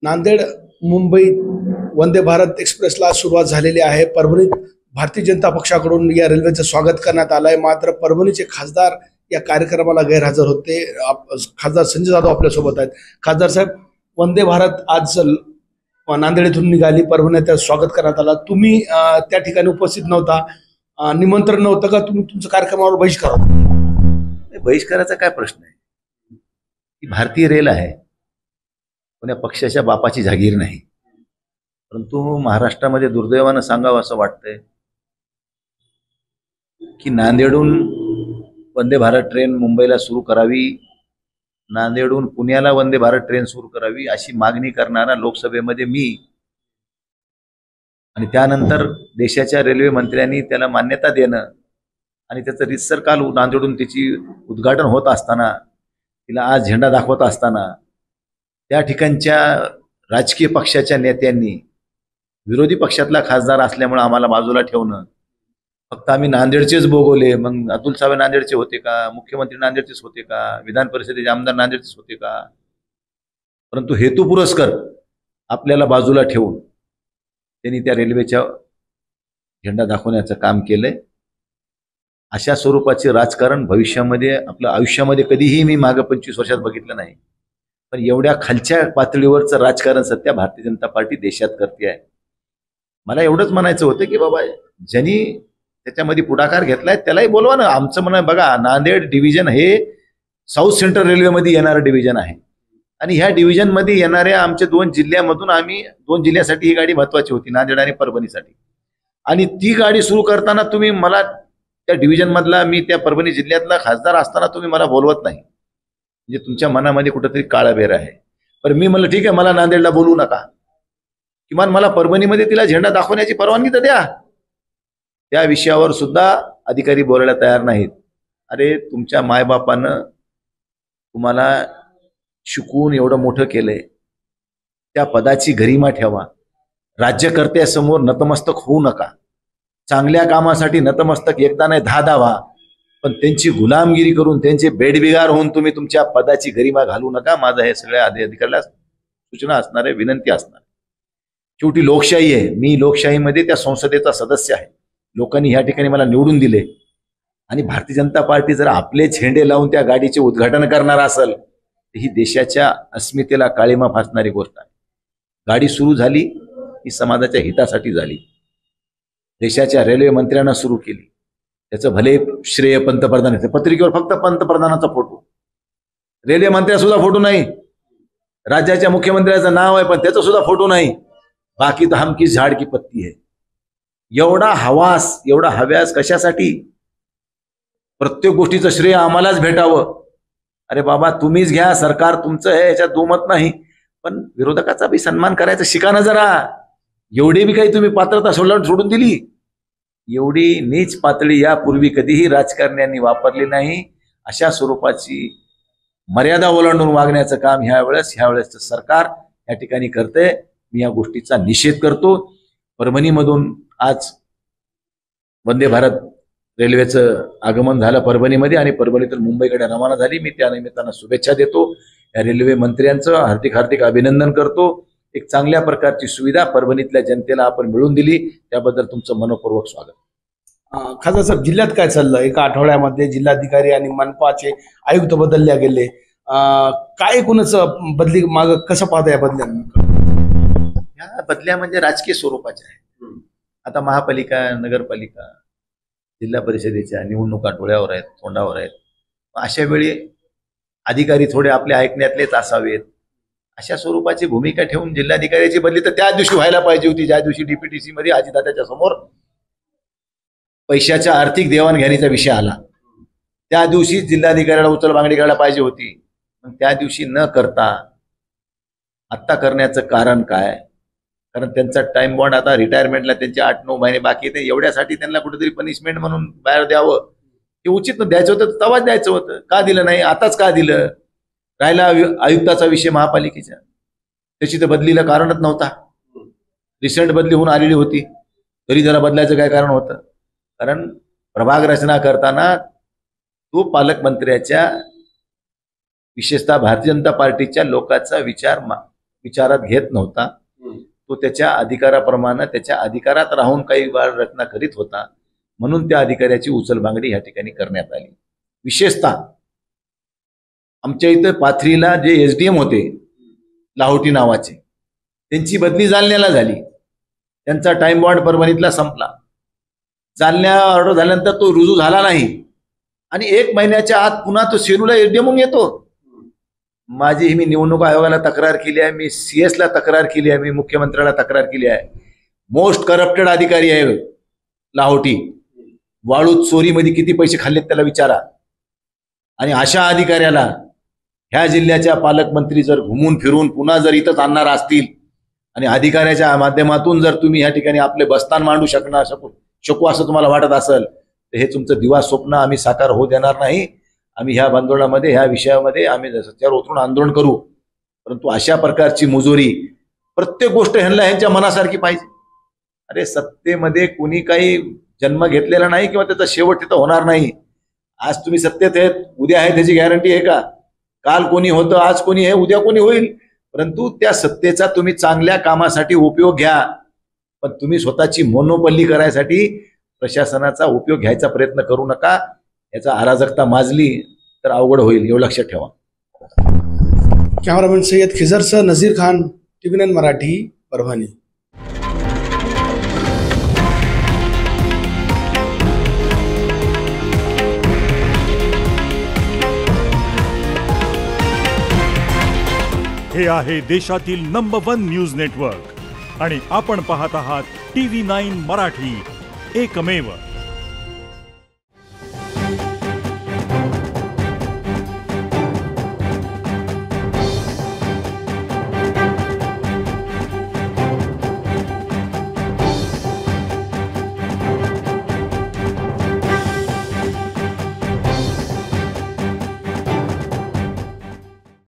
नांदेड मुंबई वंदे भारत एक्सप्रेसला सुरुवात झालेली आहे। परभणीत भारतीय जनता पक्षाकडून या रेल्वेचं स्वागत करण्यात आलंय। मात्र परभणीचे खासदार या कार्यक्रमाला गैरहजर होते। खासदार संजय जाधव आपल्या सोबत आहेत। खासदार साहेब, वंदे भारत आज नांदेड येथून निघाली, परभणीत स्वागत करण्यात आला। तुम्ही त्या ठिकाणी उपस्थित नव्हता, निमंत्रण नव्हतं का? तुम्ही तुमच्या कार्यक्रमावर बहिष्कार होता? बहिष्काराचा काय प्रश्न आहे? ही भारतीय रेल आहे, कोण्या पक्षाच्या बापाची जागीर नाही। परंतु महाराष्ट्रामध्ये दुर्दैवानं सांगावं असं वाटतंय की नांदेडहून वंदे भारत ट्रेन मुंबईला सुरू करावी, नांदेडहून पुण्याला वंदे भारत ट्रेन सुरू करावी अशी मागणी करणारा लोकसभेमध्ये मी, आणि त्यानंतर देशाच्या रेल्वे मंत्र्यांनी त्याला मान्यता देणं आणि त्याचं रीतसर काल नांदेडून त्याची उद्घाटन होत असताना, तिला आज झेंडा दाखवत असताना त्या ठिकाणच्या राजकीय पक्षाच्या नेत्यांनी विरोधी पक्षातला खासदार असल्यामुळे आम्हाला बाजूला ठेवणं, फक्त आम्ही नांदेडचेच बोगवले। मग अतुल सावे नांदेडचे होते का? मुख्यमंत्री नांदेडचेच होते का? विधान परिषदेचे आमदार नांदेडचेच होते का? परंतु हेतू पुरस्कर आपल्याला बाजूला ठेवून त्यांनी त्या रेल्वेच्या झेंडा दाखवण्याचं काम केलंय। अशा स्वरूपाचे राजकारण भविष्यामध्ये आपल्या आयुष्यामध्ये कधीही मी मागे 25 वर्षात बघितलं नाही। पण एवढ्या खालच्या पातळीवरचं राजकारण सध्या भारतीय जनता पार्टी देशात करते आहे। मला एवढंच म्हणायचं होतं की बाबा, ज्यांनी त्याच्यामध्ये पुढाकार घेतलाय त्यालाही बोलवा ना। आमचं म्हणणं बघा, नांदेड डिव्हिजन हे साऊथ सेंट्रल रेल्वेमध्ये येणारं डिव्हिजन आहे आणि ह्या डिव्हिजनमध्ये येणाऱ्या आमच्या 2 जिल्ह्यामधून आम्ही 2 जिल्ह्यासाठी ही गाडी महत्वाची होती, नांदेड आणि परभणीसाठी। आणि ती गाडी सुरू करताना तुम्ही मला त्या डिव्हिजन मधला, मी त्या परभणी जिल्ह्यातला खासदार असताना तुम्ही मला बोलवत नाही, म्हणजे तुमच्या मनामध्ये कुठेतरी काळाबेर आहे। पण मी म्हणलं ठीक आहे, मला नांदेडला बोलवू नका, किमान मला परभणीमध्ये तिला झेंडा दाखवण्याची परवानगी तर द्या। त्या विषयावर सुद्धा अधिकारी बोलायला तयार नाहीत। अरे, तुमच्या मायबापानं तुम्हाला शिकवून एवढं मोठं केलंय, त्या पदाची गरिमा ठेवा। राज्यकर्त्यासमोर नतमस्तक होऊ नका। चांगल्या कामासाठी नतमस्तक एकदा नाही 10दा व्हा, पण त्यांची गुलामगिरी करून त्यांचे बेडबिगार होऊन तुम्ही तुमच्या पदाची गरिमा घालू नका। माझा हे सगळ्या अधिकाऱ्याला सूचना असणार आहे, विनंती असणार। शेवटी लोकशाही आहे, मी लोकशाहीमध्ये त्या संसदेचा सदस्य आहे। लोकांनी ह्या ठिकाणी मला निवडून दिले आणि भारतीय जनता पार्टी जर आपले झेंडे लावून त्या गाडीचे उद्घाटन करणार असेल तर ही देशाच्या अस्मितेला काळीमा फासणारी गोष्ट आहे। गाडी सुरू झाली ही समाजाच्या हितासाठी झाली, देशाच्या रेल्वे मंत्र्यांना सुरू केली, त्याचं भले श्रेय पंतप्रधान, पत्रिकेवर फक्त पंतप्रधानाचा फोटो, रेल्वे मंत्र्याचा सुद्धा फोटो नाही, राज्याच्या मुख्यमंत्र्याचं नाव आहे पण त्याचा सुद्धा फोटो नाही, बाकी तर हमकी झाड की पत्ती है। एवढा हवास, एवढा हव्यास कशासाठी? प्रत्येक गोष्टीचं श्रेय आम्हालाच भेटावं। अरे बाबा, तुम्हीच घ्या, सरकार तुमचं आहे, याच्यात दुमत नाही, पण विरोधकाचा बी सन्मान करायचा शिका ना जरा। एवढी बी काही तुम्ही पात्रता सोडून दिली? एवढी नीच पातळी यापूर्वी कधीही राजकारण्यांनी वापरली नाही। अशा स्वरूपाची मर्यादा ओलांडून वागण्याचं काम ह्यावेळेसचं सरकार या ठिकाणी करते। मी या गोष्टीचा निषेध करतो। परभणीमधून आज वंदे भारत रेल्वेचं आगमन झालं परभणीमध्ये आणि परभणीतून मुंबईकडे रवाना झाली। मी त्या निमित्तानं शुभेच्छा देतो। या रेल्वे मंत्र्यांचं हार्दिक अभिनंदन करतो। एक चांगल्या प्रकारची सुविधा परभणीतल्या जनतेला आपण मिळवून दिली, त्याबद्दल तुमचं मनपूर्वक स्वागत। खासदार साहेब, जिल्ह्यात काय चाललं? एका आठवड्यामध्ये जिल्हाधिकारी आणि मनपाचे आयुक्त बदलल्या गेले, काय कोणाचं बदली माग कसं पाहता? या बदल्यांना, या बदल्या म्हणजे राजकीय स्वरूपाच्या आहेत। आता महापालिका, नगरपालिका, जिल्हा परिषदेच्या निवडणुका डोळ्यावर आहेत, तोंडावर आहेत। अशा वेळी अधिकारी थोडे आपल्या ऐकण्यातलेच असावेत, अशा स्वरूपाची भूमिका ठेवून जिल्हाधिकाऱ्याची बदली तर त्या दिवशी व्हायला पाहिजे होती, ज्या दिवशी डीपीटीसी मध्ये अजितदादाच्या समोर पैशाच्या आर्थिक देवाणघेवाणीचा विषय आला। त्या दिवशी जिल्हाधिकाऱ्याला उचल मागणी करायला पाहिजे होती, पण त्या दिवशी न करता आत्ता करण्याचं कारण काय? कारण त्यांचा टाइम बॉन्ड आता रिटायरमेंटला त्यांचे 8-9 महिने बाकी येते, एवढ्यासाठी त्यांना कुठेतरी पनिशमेंट म्हणून बाहेर द्यावं, ते उचित द्यायचं होतं, तवाच द्यायचं होतं। का दिलं नाही? आताच का दिलं? राहिला आयुक्ताचा विषय महापालिकेचा, त्याची तर बदलीला कारणच नव्हता। रिसेंट बदली होऊन आलेली होती, तरी जरा बदलायचं काय कारण होतं? कारण प्रभाग रचना करताना तो पालकमंत्र्याच्या, विशेषतः भारतीय जनता पार्टीच्या लोकांचा विचार विचारात घेत नव्हता. तो त्याच्या अधिकाराप्रमाणे त्याच्या अधिकारात राहून काही वाढ रचना करीत होता, म्हणून त्या अधिकाऱ्याची उचलबांगडी या ठिकाणी करण्यात आली. विशेषतः आमच्या इथं पाथरीला जे SDM होते लाहोटी नावाचे, त्यांची बदली जालन्याला झाली. त्यांचा टाइम बॉन्ड परभणीतला संपला. जालन्या ऑर्डर झाल्यानंतर तो रुजू झाला नाही आणि 1 महिन्याच्या आत पुन्हा तो सेलूला SDM म्हणून येतो. मी निवडणूक आयोगाला तक्रार केली आहे, मी CS ला तक्रार केली आहे, मी मुख्यमंत्र्याला तक्रार केली आहे. मोस्ट करप्टेड अधिकारी आहे लाहोटी. वाळू चोरीमध्ये किती पैसे खाल्लेत त्याला विचारा. आणि अशा अधिकाऱ्याला ह्या जिल्ह्याच्या पालकमंत्री जर घुमून फिरून पुन्हा जर इथंच आणणार असतील आणि अधिकाऱ्याच्या माध्यमातून जर तुम्ही या ठिकाणी आपले बस्तान मांडू शकू असं तुम्हाला वाटत असेल तर हे तुमचं दिवा स्वप्न आम्ही साकार होऊ देणार नाही. आम्ही ह्या आंदोलनामध्ये ह्या विषयामध्ये आम्ही सत्यावर उतरून आंदोलन करू, परंतु अशा प्रकारची मुजोरी प्रत्येक गोष्ट ह्यांच्या मनासारखी पाहिजे. अरे सत्तेमध्ये कोणी काही जन्म घेतलेला नाही किंवा त्याचा शेवट तिथं होणार नाही. आज तुम्ही सत्तेत आहेत, उद्या आहे त्याची गॅरंटी आहे का? काल कोणी होतं, आज कोणी आहे, उद्या कोणी होईल. परंतु त्या सत्तेचा तुम्ही चांगल्या कामासाठी उपयोग घ्या, पण तुम्ही स्वतःची मोनोपल्ली करायसाठी प्रशासनाचा उपयोग घ्यायचा प्रयत्न करू नका. याचा अराजकता माजली तर अवघड होईल, एवढं लक्षात ठेवा. कॅमेरामॅन सय्यद खिजरसह नझीर खान, TV9 मराठी, परभणी. हे आहे देशातील नंबर 1 न्यूज नेटवर्क आणि आपण पाहत आहात TV9 मराठी, एकमेव.